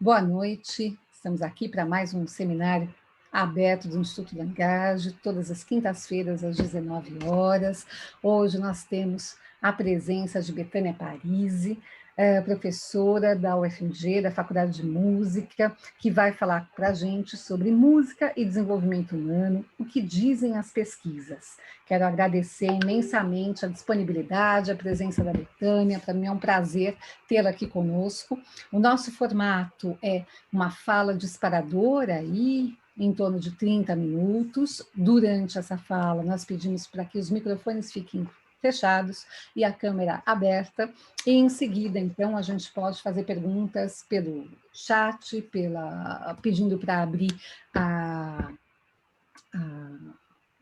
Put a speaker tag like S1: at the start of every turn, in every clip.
S1: Boa noite, estamos aqui para mais um seminário aberto do Instituto Language, todas as quintas-feiras, às 19 horas. Hoje nós temos a presença de Betânia Parisi, professora da UFMG, da Faculdade de Música, que vai falar para a gente sobre música e desenvolvimento humano, o que dizem as pesquisas. Quero agradecer imensamente a disponibilidade, a presença da Betânia, para mim é um prazer tê-la aqui conosco. O nosso formato é uma fala disparadora aí, em torno de 30 minutos. Durante essa fala, nós pedimos para que os microfones fiquem fechados e a câmera aberta, e em seguida, então, a gente pode fazer perguntas pelo chat, pedindo para abrir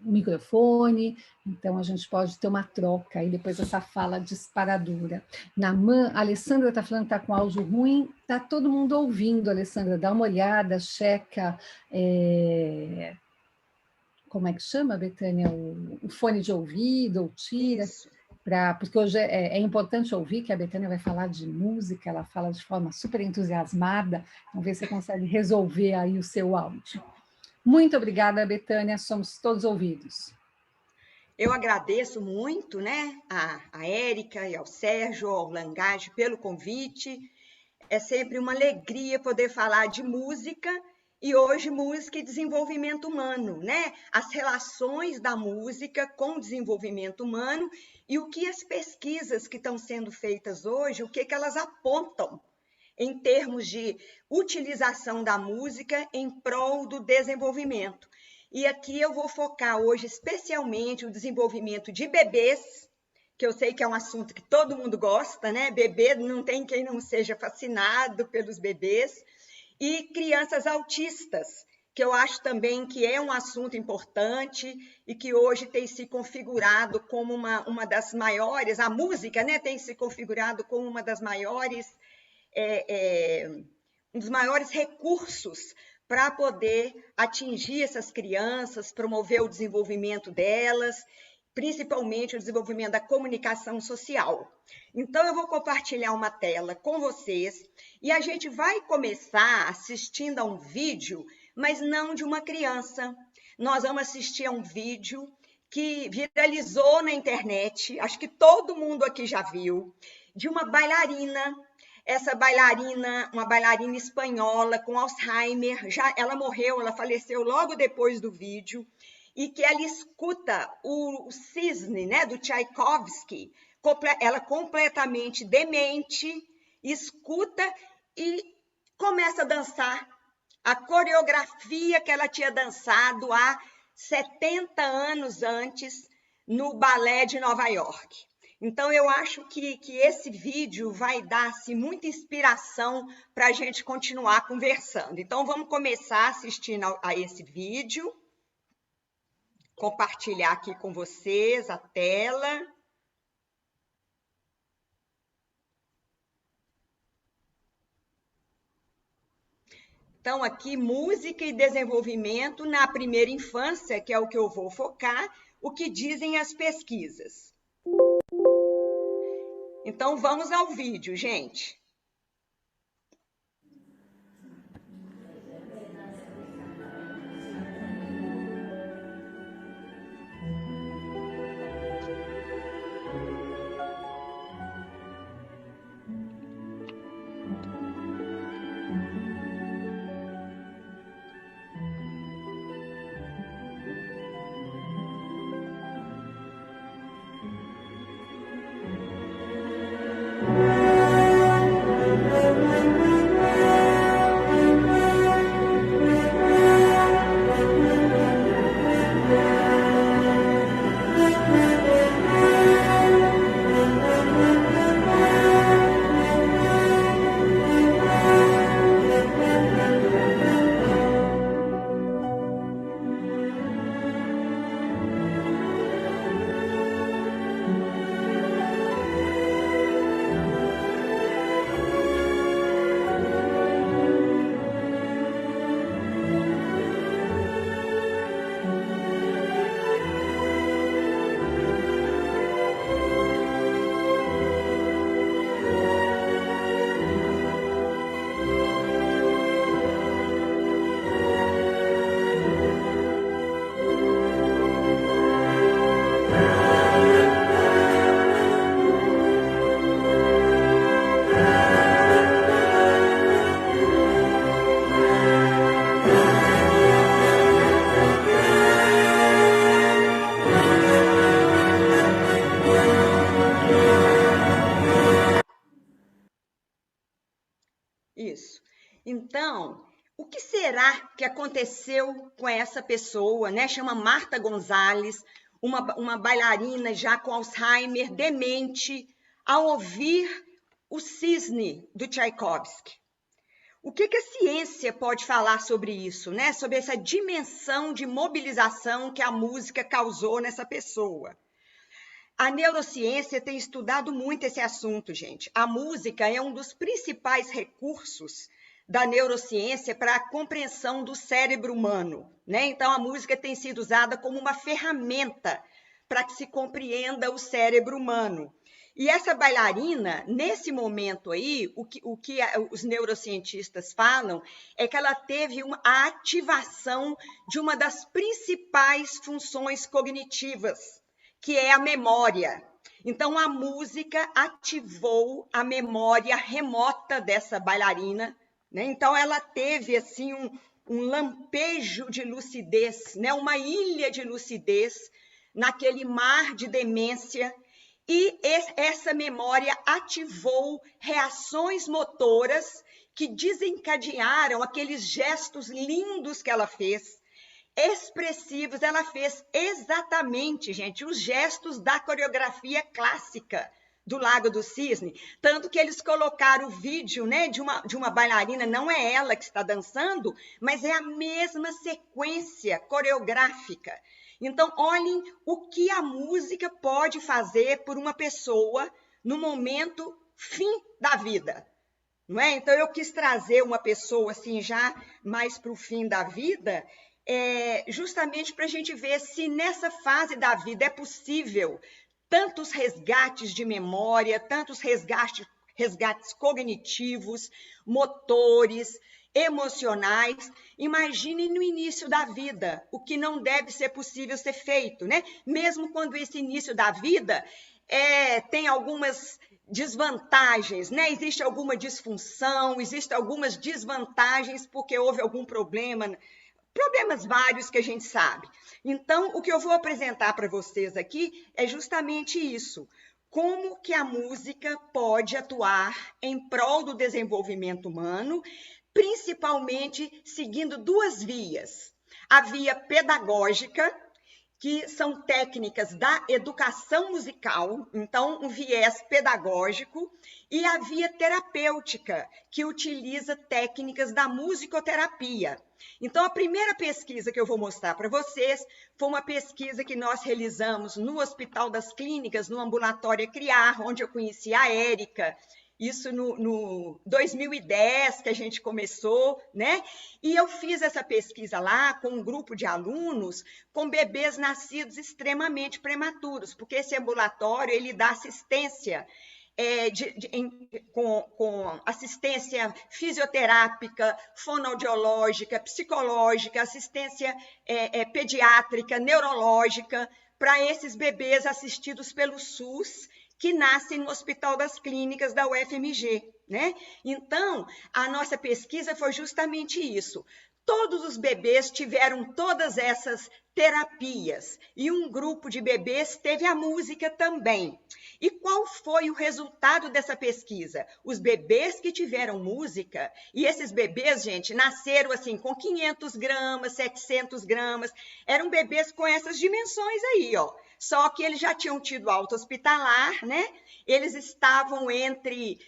S1: o microfone, então a gente pode ter uma troca aí depois dessa fala disparadora. A Alessandra está falando que está com áudio ruim, está todo mundo ouvindo, Alessandra, dá uma olhada, checa, como é que chama, Betânia, o fone de ouvido, ou tira, porque hoje é importante ouvir que a Betânia vai falar de música, ela fala de forma super entusiasmada, vamos ver se você consegue resolver aí o seu áudio. Muito obrigada, Betânia, somos todos ouvidos.
S2: Eu agradeço muito, né, a Érica e ao Sérgio, ao Language, pelo convite. É sempre uma alegria poder falar de música, e hoje música e desenvolvimento humano, né? As relações da música com o desenvolvimento humano e o que as pesquisas que estão sendo feitas hoje, o que elas apontam em termos de utilização da música em prol do desenvolvimento. E aqui eu vou focar hoje especialmente o desenvolvimento de bebês, que eu sei que é um assunto que todo mundo gosta, né? Bebê, não tem quem não seja fascinado pelos bebês, e crianças autistas, que eu acho também que é um assunto importante e que hoje tem se configurado como uma das maiores, a música, né, tem se configurado como uma das maiores, um dos maiores recursos para poder atingir essas crianças, promover o desenvolvimento delas, principalmente o desenvolvimento da comunicação social. Então, eu vou compartilhar uma tela com vocês e a gente vai começar assistindo a um vídeo, mas não de uma criança. Nós vamos assistir a um vídeo que viralizou na internet, acho que todo mundo aqui já viu, de uma bailarina. Essa bailarina, uma bailarina espanhola com Alzheimer, ela morreu, ela faleceu logo depois do vídeo, e que ela escuta o Cisne, né, do Tchaikovsky, ela completamente demente, escuta e começa a dançar a coreografia que ela tinha dançado há 70 anos antes no balé de Nova York. Então, eu acho que esse vídeo vai dar assim, muita inspiração para a gente continuar conversando. Então, vamos começar assistindo a esse vídeo. Compartilhar aqui com vocês a tela. Então, aqui, música e desenvolvimento na primeira infância, que é o que eu vou focar, o que dizem as pesquisas. Então, vamos ao vídeo, gente. Isso. Então, o que será que aconteceu com essa pessoa, né? Chama Marta Gonzalez, uma bailarina já com Alzheimer, demente, ao ouvir o Cisne do Tchaikovsky. O que a ciência pode falar sobre isso, né? Sobre essa dimensão de mobilização que a música causou nessa pessoa. A neurociência tem estudado muito esse assunto, gente. A música é um dos principais recursos da neurociência para a compreensão do cérebro humano, né? Então, a música tem sido usada como uma ferramenta para que se compreenda o cérebro humano. E essa bailarina, nesse momento aí, o que os neurocientistas falam é que ela teve a ativação de uma das principais funções cognitivas, que é a memória. Então, a música ativou a memória remota dessa bailarina, né? Então, ela teve assim um lampejo de lucidez, né? Uma ilha de lucidez naquele mar de demência, e essa memória ativou reações motoras que desencadearam aqueles gestos lindos que ela fez, expressivos. Ela fez exatamente, gente, os gestos da coreografia clássica do Lago do Cisne, tanto que eles colocaram o vídeo, né, de uma bailarina, não é ela que está dançando, mas é a mesma sequência coreográfica. Então, olhem o que a música pode fazer por uma pessoa no momento fim da vida, não é? Então, eu quis trazer uma pessoa assim já mais para o fim da vida, justamente para a gente ver se nessa fase da vida é possível tantos resgates de memória, tantos resgates cognitivos, motores, emocionais. Imaginem no início da vida, o que não deve ser possível ser feito, né? Mesmo quando esse início da vida tem algumas desvantagens, né? Existe alguma disfunção, existem algumas desvantagens porque houve algum problema, problemas vários que a gente sabe. Então, o que eu vou apresentar para vocês aqui é justamente isso. Como que a música pode atuar em prol do desenvolvimento humano, principalmente seguindo duas vias. A via pedagógica, que são técnicas da educação musical, então um viés pedagógico, e a via terapêutica, que utiliza técnicas da musicoterapia. Então, a primeira pesquisa que eu vou mostrar para vocês foi uma pesquisa que nós realizamos no Hospital das Clínicas, no ambulatório Criar, onde eu conheci a Érica. Isso no 2010 que a gente começou, né? E eu fiz essa pesquisa lá com um grupo de alunos com bebês nascidos extremamente prematuros, porque esse ambulatório ele dá assistência com assistência fisioterápica, fonoaudiológica, psicológica, assistência pediátrica, neurológica, para esses bebês assistidos pelo SUS, que nascem no Hospital das Clínicas da UFMG, né? Então, a nossa pesquisa foi justamente isso. Todos os bebês tiveram todas essas terapias e um grupo de bebês teve a música também. E qual foi o resultado dessa pesquisa? Os bebês que tiveram música, e esses bebês, gente, nasceram assim com 500 gramas, 700 gramas, eram bebês com essas dimensões aí, ó. Só que eles já tinham tido alta hospitalar, né? Eles estavam entre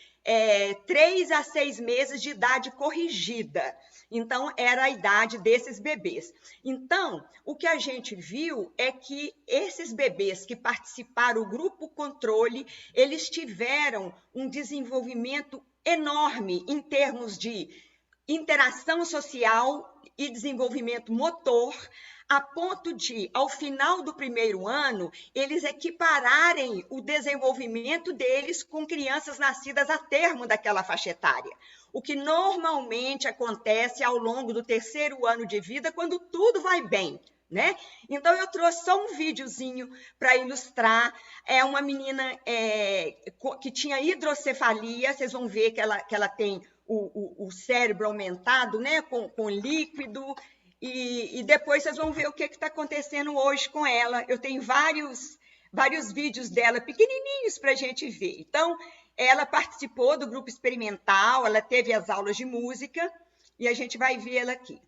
S2: 3 a 6 meses de idade corrigida. Então, era a idade desses bebês. Então, o que a gente viu é que esses bebês que participaram do grupo controle, eles tiveram um desenvolvimento enorme em termos de interação social e desenvolvimento motor, a ponto de, ao final do primeiro ano, eles equipararem o desenvolvimento deles com crianças nascidas a termo daquela faixa etária. O que normalmente acontece ao longo do terceiro ano de vida, quando tudo vai bem, né? Então, eu trouxe só um videozinho para ilustrar. É uma menina que tinha hidrocefalia, vocês vão ver que ela tem o cérebro aumentado, né? Com líquido. E depois vocês vão ver o que está acontecendo hoje com ela. Eu tenho vários vídeos dela pequenininhos para a gente ver. Então, ela participou do grupo experimental, ela teve as aulas de música, e a gente vai ver ela aqui.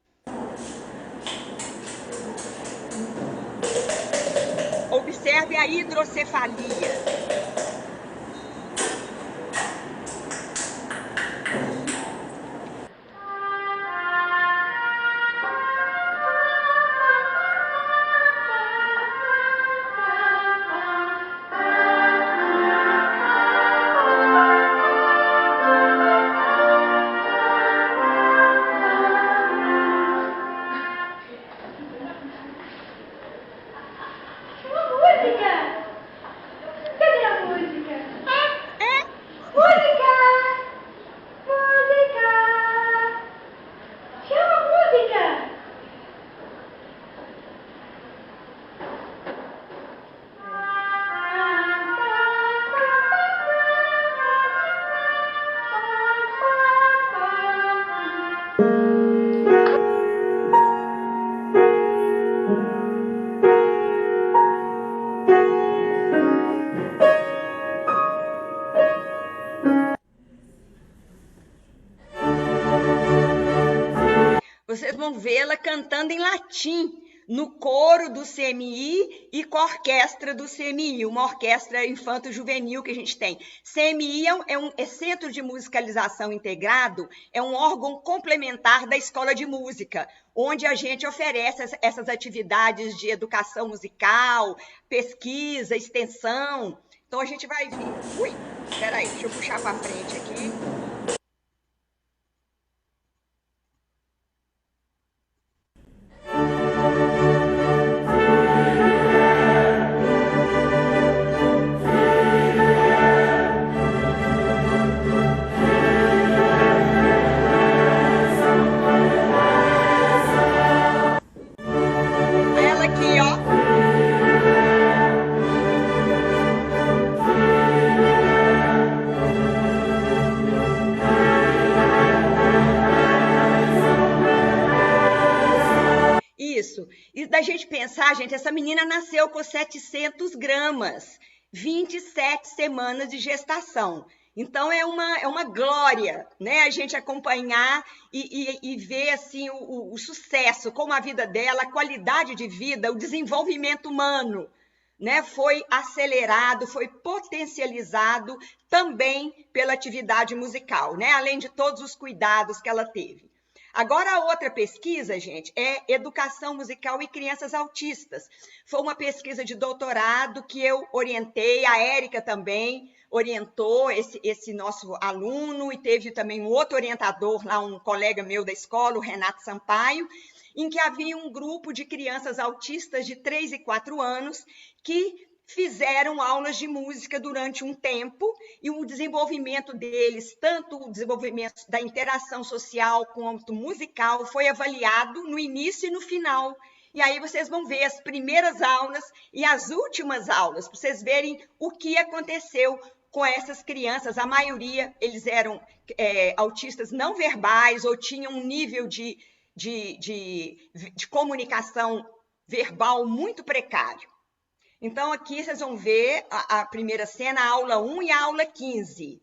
S2: Observe a hidrocefalia. Vocês vão vê-la cantando em latim, no coro do CMI e com a orquestra do CMI, uma orquestra infanto-juvenil que a gente tem. CMI é Centro de Musicalização Integrado, é um órgão complementar da Escola de Música, onde a gente oferece essas atividades de educação musical, pesquisa, extensão. Então, a gente vai ver... Ui, espera aí, deixa eu puxar para frente aqui. E da gente pensar, gente, essa menina nasceu com 700 gramas, 27 semanas de gestação. Então, é uma glória, né? A gente acompanhar e ver assim, o sucesso, como a vida dela, a qualidade de vida, o desenvolvimento humano, né? Foi acelerado, foi potencializado também pela atividade musical, né? Além de todos os cuidados que ela teve. Agora, a outra pesquisa, gente, é Educação Musical e Crianças Autistas. Foi uma pesquisa de doutorado que eu orientei, a Érica também orientou esse nosso aluno, e teve também um outro orientador lá, um colega meu da escola, o Renato Sampaio, em que havia um grupo de crianças autistas de 3 e 4 anos que fizeram aulas de música durante um tempo, e o desenvolvimento deles, tanto o desenvolvimento da interação social quanto musical, foi avaliado no início e no final. E aí vocês vão ver as primeiras aulas e as últimas aulas, para vocês verem o que aconteceu com essas crianças. A maioria, eles eram autistas não verbais ou tinham um nível de comunicação verbal muito precário. Então, aqui vocês vão ver a primeira cena, a aula 1 e a aula 15.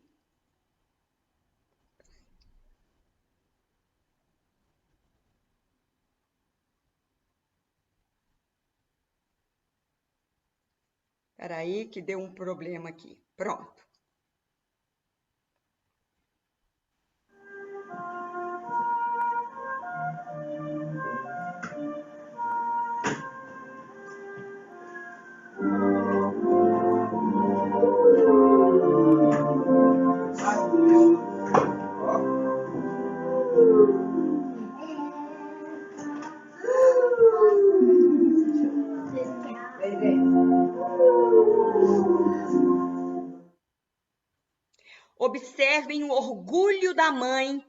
S2: Espera aí, que deu um problema aqui. Pronto. Observem o orgulho da mãe,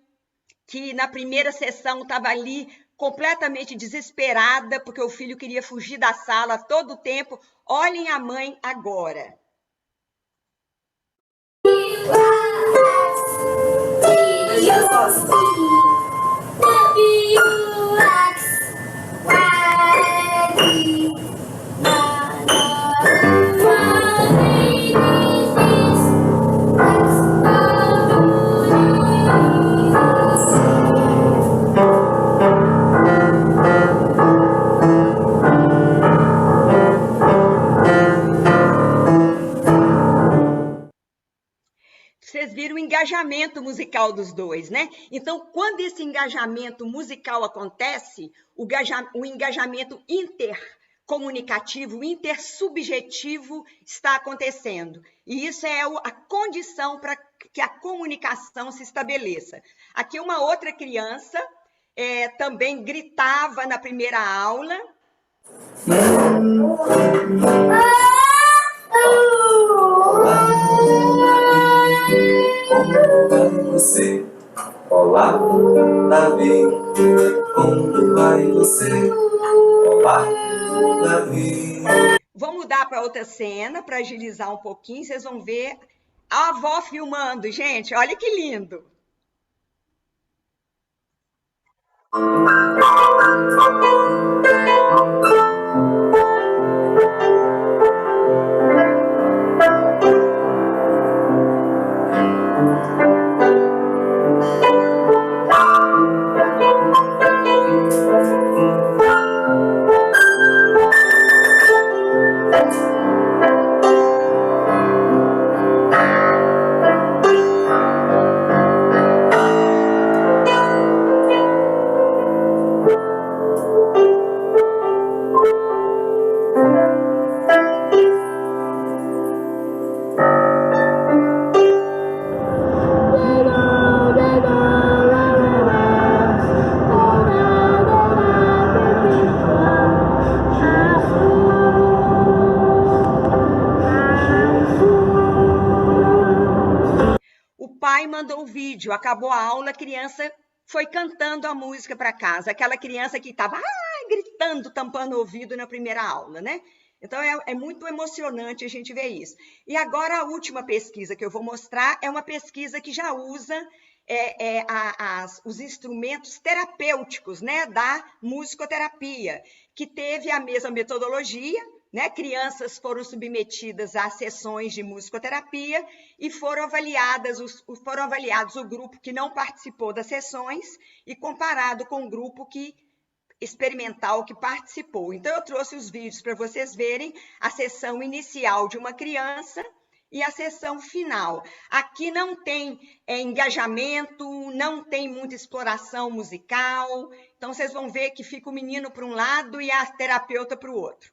S2: que na primeira sessão estava ali completamente desesperada, porque o filho queria fugir da sala todo o tempo. Olhem a mãe agora. Vocês viram o engajamento musical dos dois, né? Então, quando esse engajamento musical acontece, o engajamento intercomunicativo, intersubjetivo está acontecendo. E isso é a condição para que a comunicação se estabeleça. Aqui uma outra criança também gritava na primeira aula.
S3: Como vai você? Olá, Davi. Como vai você? Olá, Davi.
S2: Vamos mudar para outra cena para agilizar um pouquinho. Vocês vão ver a avó filmando, gente. Olha que lindo. Mandou o vídeo, acabou a aula, a criança foi cantando a música para casa, aquela criança que estava gritando, tampando o ouvido na primeira aula, né? Então, é muito emocionante a gente ver isso. E agora, a última pesquisa que eu vou mostrar é uma pesquisa que já usa os instrumentos terapêuticos, né, da musicoterapia, que teve a mesma metodologia, né? Crianças foram submetidas a sessões de musicoterapia e foram avaliados o grupo que não participou das sessões e comparado com o grupo experimental que participou. Então, eu trouxe os vídeos para vocês verem a sessão inicial de uma criança e a sessão final. Aqui não tem engajamento, não tem muita exploração musical. Então, vocês vão ver que fica o menino para um lado e a terapeuta para o outro.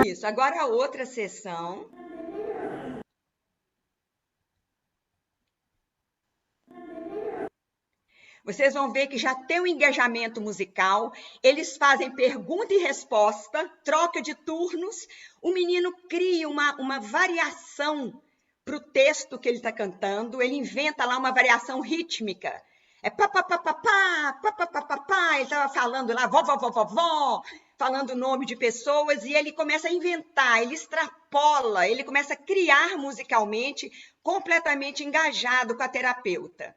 S2: Isso, agora a outra sessão. Vocês vão ver que já tem um engajamento musical, eles fazem pergunta e resposta, troca de turnos, o menino cria uma variação para o texto que ele está cantando, ele inventa lá uma variação rítmica. É pá, pá, pá, pá, pá, pá, pá, pá, pá, pá. Ele estava falando lá, vó, vó, vó, vó, vó, falando o nome de pessoas, e ele começa a inventar, ele extrapola, ele começa a criar musicalmente, completamente engajado com a terapeuta.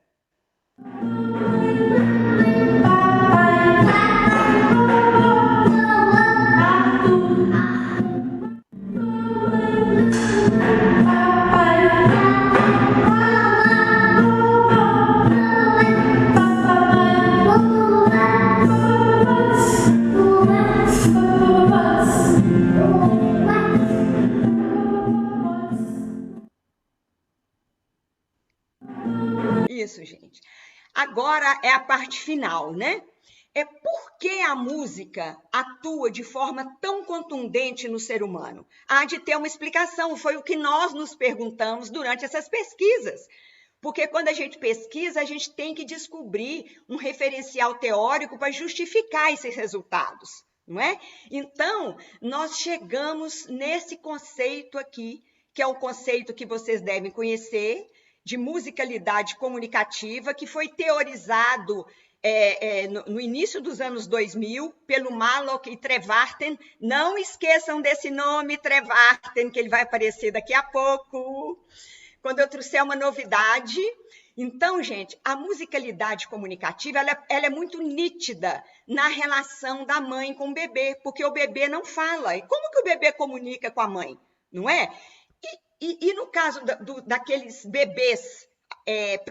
S2: Isso, gente. Agora é a parte final, né? É por que a música atua de forma tão contundente no ser humano? Há de ter uma explicação, foi o que nós nos perguntamos durante essas pesquisas. Porque quando a gente pesquisa, a gente tem que descobrir um referencial teórico para justificar esses resultados, não é? Então, nós chegamos nesse conceito aqui, que é o conceito que vocês devem conhecer, de musicalidade comunicativa, que foi teorizado no início dos anos 2000 pelo Malloch e Trevarten. Não esqueçam desse nome, Trevarten, que ele vai aparecer daqui a pouco, quando eu trouxer uma novidade. Então, gente, a musicalidade comunicativa ela é muito nítida na relação da mãe com o bebê, porque o bebê não fala. E como que o bebê comunica com a mãe? Não é? E no caso daqueles bebês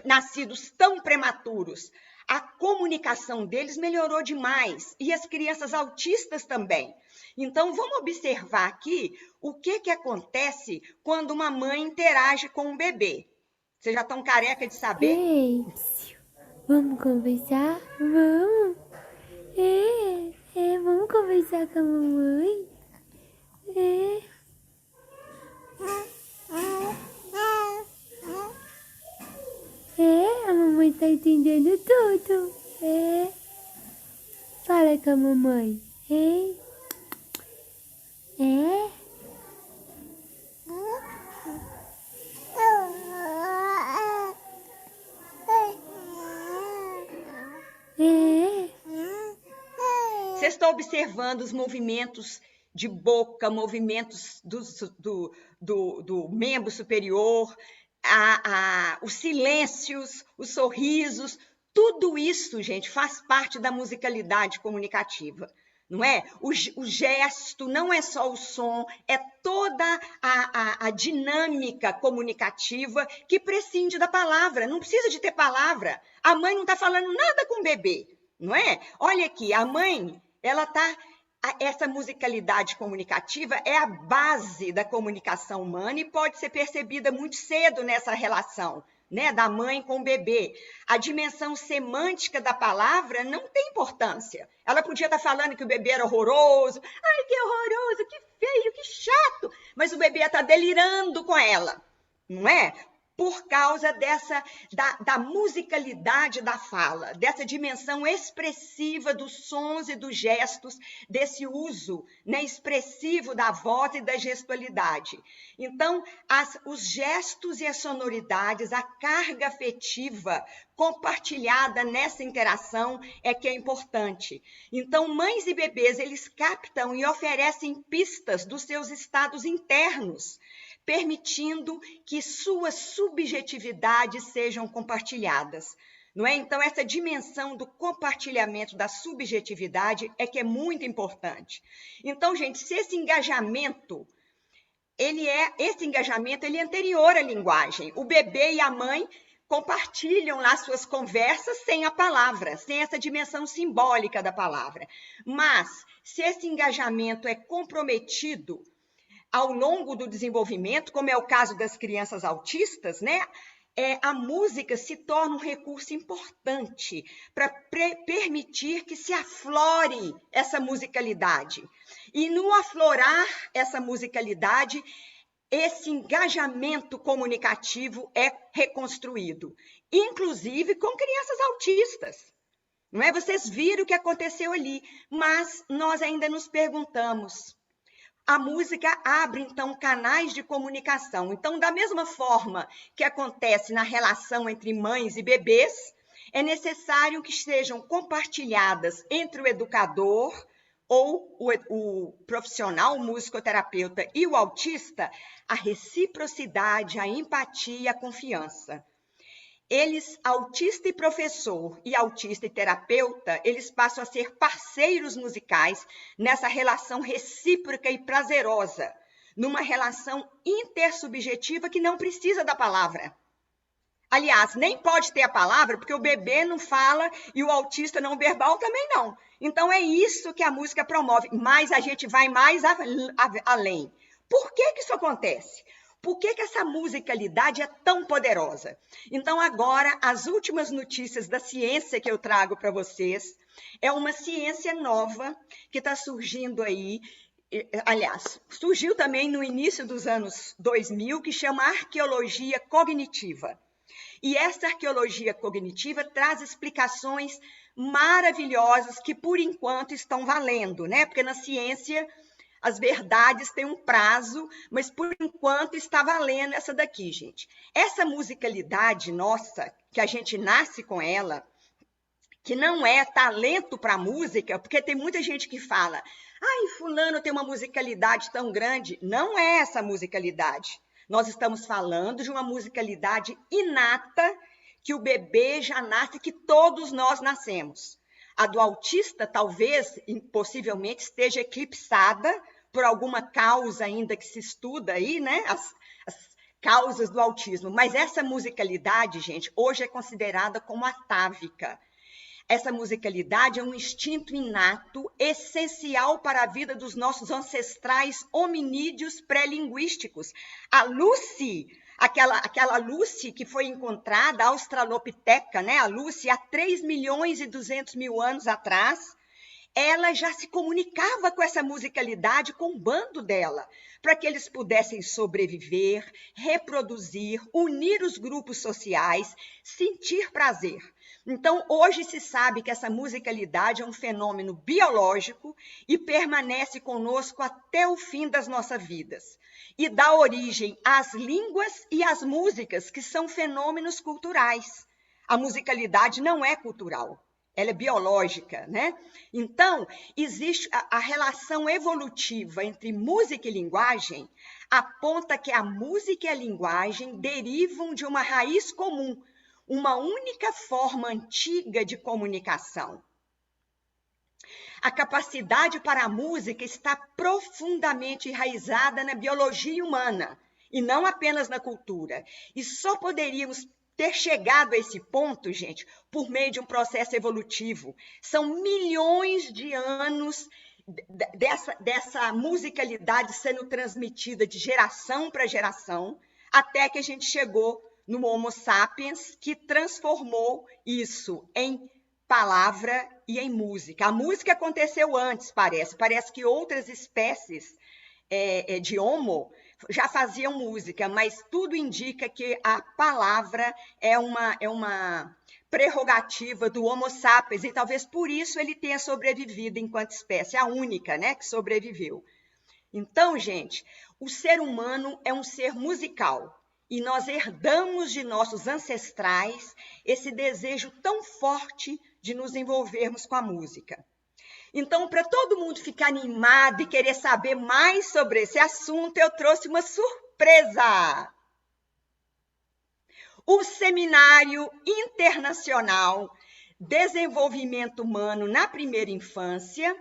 S2: nascidos tão prematuros, a comunicação deles melhorou demais. E as crianças autistas também. Então, vamos observar aqui o que acontece quando uma mãe interage com um bebê. Vocês já estão careca de saber?
S4: Ei, vamos conversar? Vamos. Vamos conversar com a mamãe? A mamãe tá entendendo tudo. Fala com a mamãe.
S2: Vocês estão observando os movimentos de boca, movimentos do membro superior, os silêncios, os sorrisos, tudo isso, gente, faz parte da musicalidade comunicativa, não é? O gesto não é só o som, é toda a dinâmica comunicativa que prescinde da palavra, não precisa de ter palavra. A mãe não está falando nada com o bebê, não é? Olha aqui, a mãe, essa musicalidade comunicativa é a base da comunicação humana e pode ser percebida muito cedo nessa relação, né, da mãe com o bebê. A dimensão semântica da palavra não tem importância. Ela podia estar falando que o bebê era horroroso. Ai, que horroroso, que feio, que chato. Mas o bebê está delirando com ela, não é? Por causa da musicalidade da fala, dessa dimensão expressiva dos sons e dos gestos, desse uso, né, expressivo da voz e da gestualidade. Então, os gestos e as sonoridades, a carga afetiva compartilhada nessa interação é que é importante. Então, mães e bebês, eles captam e oferecem pistas dos seus estados internos, permitindo que suas subjetividades sejam compartilhadas, não é? Então, essa dimensão do compartilhamento da subjetividade é que é muito importante. Então, gente, se esse engajamento, ele é anterior à linguagem. O bebê e a mãe compartilham lá suas conversas sem a palavra, sem essa dimensão simbólica da palavra. Mas, se esse engajamento é comprometido ao longo do desenvolvimento, como é o caso das crianças autistas, né? A música se torna um recurso importante para permitir que se aflore essa musicalidade. E no aflorar essa musicalidade, esse engajamento comunicativo é reconstruído, inclusive com crianças autistas. Não é? Vocês viram o que aconteceu ali, mas nós ainda nos perguntamos. A música abre, então, canais de comunicação. Então, da mesma forma que acontece na relação entre mães e bebês, é necessário que sejam compartilhadas entre o educador ou o profissional, o musicoterapeuta e o autista, a reciprocidade, a empatia e a confiança. Eles, autista e professor, e autista e terapeuta, eles passam a ser parceiros musicais nessa relação recíproca e prazerosa, numa relação intersubjetiva que não precisa da palavra. Aliás, nem pode ter a palavra, porque o bebê não fala e o autista não verbal também não. Então, é isso que a música promove, mas a gente vai mais além. Por que isso acontece? Por que essa musicalidade é tão poderosa? Então, agora, as últimas notícias da ciência que eu trago para vocês é uma ciência nova que está surgindo aí, aliás, surgiu também no início dos anos 2000, que chama arqueologia cognitiva. E essa arqueologia cognitiva traz explicações maravilhosas que, por enquanto, estão valendo, né? Porque na ciência as verdades têm um prazo, mas por enquanto está valendo essa daqui, gente. Essa musicalidade nossa, que a gente nasce com ela, que não é talento para música, porque tem muita gente que fala, ai, fulano tem uma musicalidade tão grande. Não é essa musicalidade. Nós estamos falando de uma musicalidade inata que o bebê já nasce, que todos nós nascemos. A do autista, talvez, possivelmente, esteja eclipsada por alguma causa ainda que se estuda aí, né? As causas do autismo. Mas essa musicalidade, gente, hoje é considerada como atávica. Essa musicalidade é um instinto inato, essencial para a vida dos nossos ancestrais hominídeos pré-linguísticos. A Lucy, aquela Lucy que foi encontrada, a Australopiteca, né? A Lucy, há 3.200.000 anos atrás, ela já se comunicava com essa musicalidade com o bando dela, para que eles pudessem sobreviver, reproduzir, unir os grupos sociais, sentir prazer. Então, hoje se sabe que essa musicalidade é um fenômeno biológico e permanece conosco até o fim das nossas vidas. E dá origem às línguas e às músicas, que são fenômenos culturais. A musicalidade não é cultural. Ela é biológica, né? Então, existe a relação evolutiva entre música e linguagem, aponta que a música e a linguagem derivam de uma raiz comum, uma única forma antiga de comunicação. A capacidade para a música está profundamente enraizada na biologia humana, e não apenas na cultura. E só poderíamos ter chegado a esse ponto, gente, por meio de um processo evolutivo. São milhões de anos dessa musicalidade sendo transmitida de geração para geração, até que a gente chegou no Homo sapiens, que transformou isso em palavra e em música. A música aconteceu antes, parece. Parece que outras espécies de Homo já faziam música, mas tudo indica que a palavra é uma prerrogativa do Homo sapiens, e talvez por isso ele tenha sobrevivido enquanto espécie, a única, né, que sobreviveu. Então, gente, o ser humano é um ser musical, e nós herdamos de nossos ancestrais esse desejo tão forte de nos envolvermos com a música. Então, para todo mundo ficar animado e querer saber mais sobre esse assunto, eu trouxe uma surpresa. O Seminário Internacional Desenvolvimento Humano na Primeira Infância,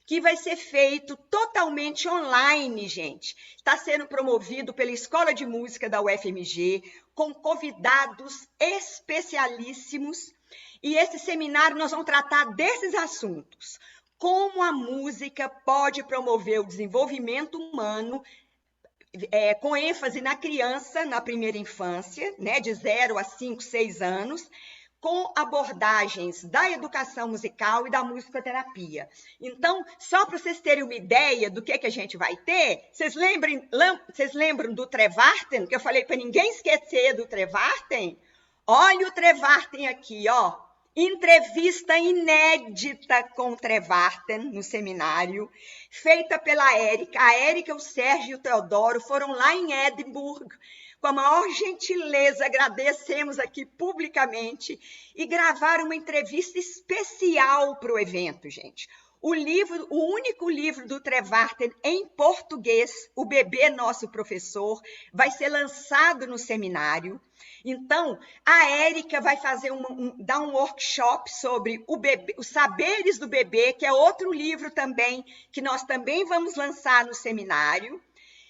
S2: que vai ser feito totalmente online, gente. Está sendo promovido pela Escola de Música da UFMG, com convidados especialíssimos. E esse seminário nós vamos tratar desses assuntos. Como a música pode promover o desenvolvimento humano, com ênfase na criança, na primeira infância, né, de 0 a 5, 6 anos, com abordagens da educação musical e da musicoterapia. Então, só para vocês terem uma ideia do que a gente vai ter, vocês lembram do Trevarten, que eu falei para ninguém esquecer do Trevarten? Olha o Trevarten aqui, ó. Entrevista inédita com o Trevarten no seminário, feita pela Érica. A Érica, o Sérgio e o Teodoro foram lá em Edimburgo, com a maior gentileza, agradecemos aqui publicamente, e gravaram uma entrevista especial para o evento, gente. O único livro do Trevarten em português, O Bebê Nosso Professor, vai ser lançado no seminário. Então, a Érica vai dar um workshop sobre os saberes do bebê, que é outro livro também, que nós também vamos lançar no seminário.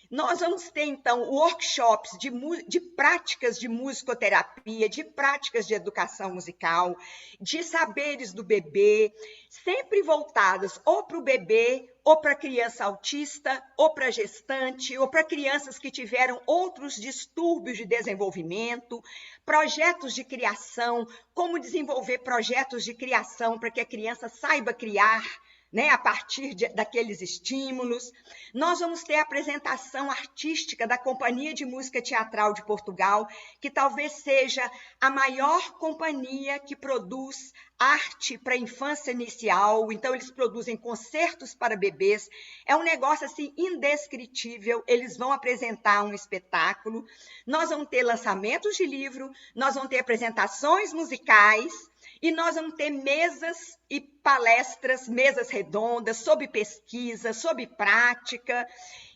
S2: Nós vamos ter, então, workshops de práticas de musicoterapia, de práticas de educação musical, de saberes do bebê, sempre voltadas ou para o bebê, ou para a criança autista, ou para a gestante, ou para crianças que tiveram outros distúrbios de desenvolvimento, projetos de criação, como desenvolver projetos de criação para que a criança saiba criar, né, a partir daqueles estímulos. Nós vamos ter a apresentação artística da Companhia de Música Teatral de Portugal, que talvez seja a maior companhia que produz arte para a infância inicial. Então, eles produzem concertos para bebês. É um negócio assim indescritível. Eles vão apresentar um espetáculo. Nós vamos ter lançamentos de livro, nós vamos ter apresentações musicais, e nós vamos ter mesas e palestras, mesas redondas, sobre pesquisa, sobre prática,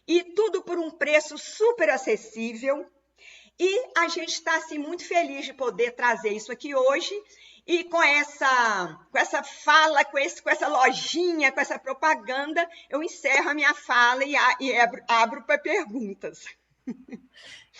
S2: e tudo por um preço super acessível. E a gente está assim, muito feliz de poder trazer isso aqui hoje. E com essa fala, com essa lojinha, com essa propaganda, eu encerro a minha fala e abro para perguntas.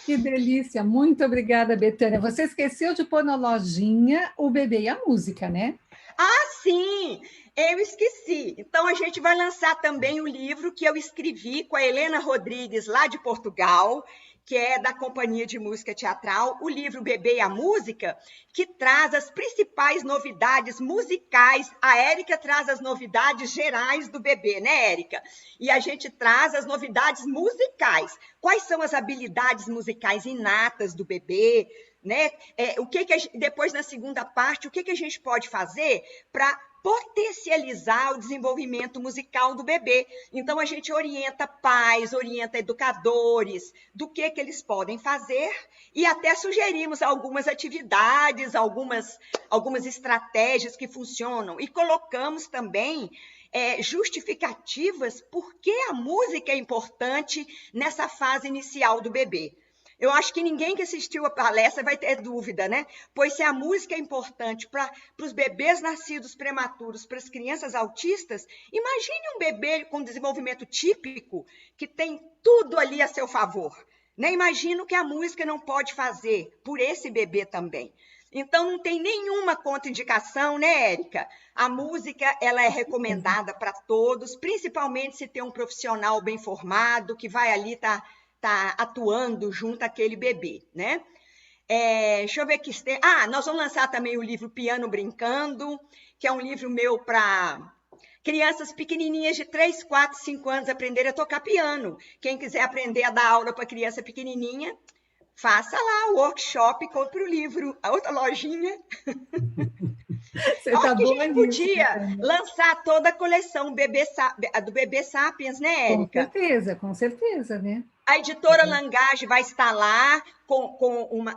S1: Que delícia! Muito obrigada, Betânia. Você esqueceu de pôr na lojinha o bebê e a música, né?
S2: Ah, sim! Eu esqueci. Então, a gente vai lançar também o livro que eu escrevi com a Helena Rodrigues, lá de Portugal, que é da Companhia de Música Teatral, o livro Bebê e a Música, que traz as principais novidades musicais. A Érica traz as novidades gerais do bebê, né, Érica? E a gente traz as novidades musicais. Quais são as habilidades musicais inatas do bebê, né? Depois, na segunda parte, o que a gente pode fazer para potencializar o desenvolvimento musical do bebê. Então, a gente orienta pais, orienta educadores do que eles podem fazer e até sugerimos algumas atividades, algumas estratégias que funcionam. E colocamos também justificativas por que a música é importante nessa fase inicial do bebê. Eu acho que ninguém que assistiu a palestra vai ter dúvida, né? Pois se a música é importante para os bebês nascidos prematuros, para as crianças autistas, imagine um bebê com desenvolvimento típico que tem tudo ali a seu favor, né? Imagina o que a música não pode fazer por esse bebê também. Então, não tem nenhuma contraindicação, né, Érica? A música, ela é recomendada para todos, principalmente se tem um profissional bem formado, que vai ali tá atuando junto àquele bebê, né? Deixa eu ver aqui. Nós vamos lançar também o livro Piano Brincando, que é um livro meu para crianças pequenininhas de 3, 4, 5 anos aprenderem a tocar piano. Quem quiser aprender a dar aula para criança pequenininha, faça lá o workshop, compre o livro, a outra lojinha.
S1: Você está
S2: que a
S1: boa
S2: gente
S1: nisso,
S2: podia
S1: Betânia.
S2: lançar toda a coleção do Bebê Sapiens, né, Érica?
S1: Com certeza, né?
S2: A editora Langage vai estar lá,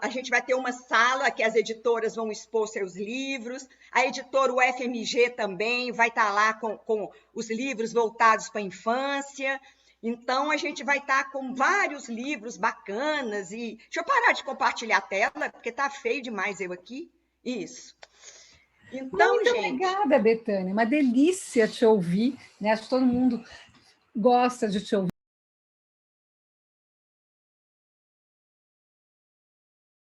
S2: a gente vai ter uma sala que as editoras vão expor seus livros. A editora UFMG também vai estar lá com os livros voltados para a infância. Então, a gente vai estar com vários livros bacanas. Deixa eu parar de compartilhar a tela, porque está feio demais eu aqui. Isso. Então,
S1: Muito obrigada, Betânia. Uma delícia te ouvir, né? Acho que todo mundo gosta de te ouvir.